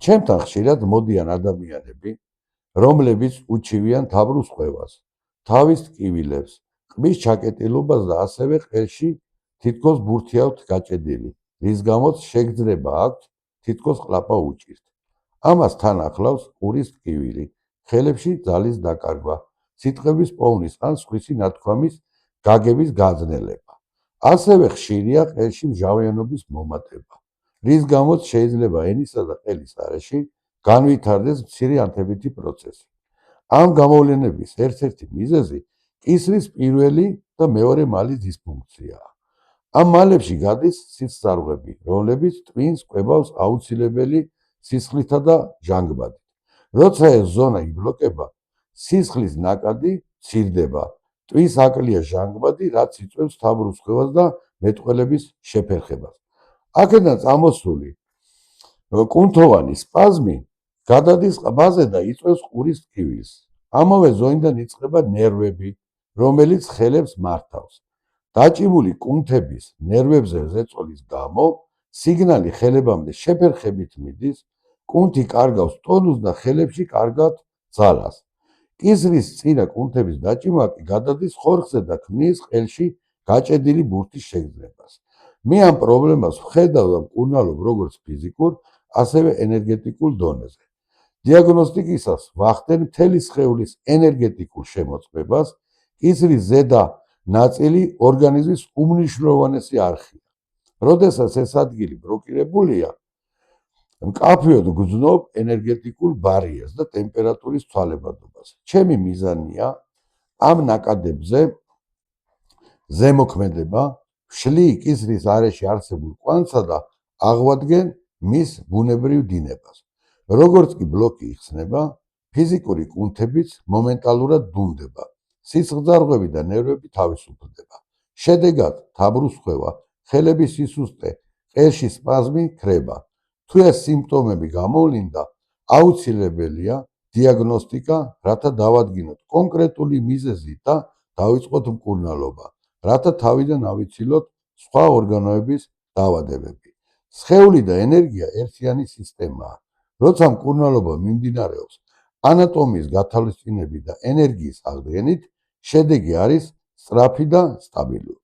ჩემთან ხშირად მოდიან ადამიანები, რომლებიც უჩივიან თაბრუს ხვევას, თავის ტკივილებს, ყბის ჩაკეტილობას და ასევე ყელში თითქოს ბურთი აქვთ გაჭედილი, რის გამოც შეგრძნება აქვთ თითქოს ყლაპა უჭირთ. ამას თან ახლავს ყურის ტკივილი, ხელებში ძალის დაკარგვა, სიტყვების პოვნის ან სხვისი ნათქვამის გაგების გაძნელება. ასევე ხშირია ყელში მჟავიანობის მომატება, რის გამოც შეიძლება ენისა და ყელის არეში განვითარდეს მცირე ანთებითი პროცესი. ამ გამოვლენების ერთ-ერთი მიზეზი კისრის პირველი და მეორე მალის დისფუნქციაა. ამ მალებში გადის სისხლძარღვები, რომლებიც ტვინს კვებავს აუცილებელი სისხლითა და ჟანგბადით. როცა ეს ზონა იბლოკება, სისხლის ნაკადი მცირდება, ტვის აკლია ჟანგბადი, რაც იწვევს თაბრუს ხვევას და მეტყველების შეფერხებას. აქედან წამოსული კუნთოვანი სპაზმი გადადის ყბაზე და იწვევს ყურის ტკივილს. ამავე ზონიდან იწყება ნერვები, რომელიც ხელებს მართავს. დაჭიმული კუნთების ნერვებზე ზეწოლის გამო სიგნალი ხელებამდე შეფერხებით მიდის, კუნთი კარგავს ტონუსს და ხელებში კარგად ძალას. კისრის წინა კუნთების დაჭიმა კი გადადის ხორხზე და ქმნის ყელში გაჭედილი ბურთის შეგრძნებას. მე ამ პრობლემას ვხედავ და მკურნალობ როგორც ფიზიკურ, ასევე ენერგეტიკულ დონეზე. დიაგნოსტიკისას ვახდენ მთელი სხეულის ენერგეტიკულ შემოწმებას, კისრის ზედა ნაწილი ორგანიზმის უმნიშვნელოვანესი არხია. როდესაც ეს ადგილი ბლოკირებულია, მკაფიოდ გრძნობ ენერგეტიკულ ბარიერს და ტემპერატურის ცვალებადობას. ჩემი მიზანია ამ ნაკადებზე ზემოქმედება, ვშლი კისრის არეში არსებულ კვანძსა და აღვადგენ მის ბუნებრივ დინებას. როგორც კი ბლოკი იხსნება, ფიზიკური კუნთებიც მომენტალურად დუნდება, სისხლძარღვები და ნერვები თავისუფლდება. შედეგად თაბრუს ხვევა, ხელების სისუსტე, ყელში სპაზმი ქრება. თუ ეს სიმპტომები გამოვლინდა, აუცილებელია დიაგნოსტიკა, რათა დავადგინოთ კონკრეტული მიზეზი და დავიწყოთ მკურნალობა, რათა თავიდან ავიცილოთ სხვა ორგანოების დაავადებები. სხეული და ენერგია ერთიანი სისტემაა. როცა მკურნალობა მიმდინარეობს ანატომიის გათვალისწინებით და ენერგიის აღდგენით, შედეგი არის სწრაფი და სტაბილური.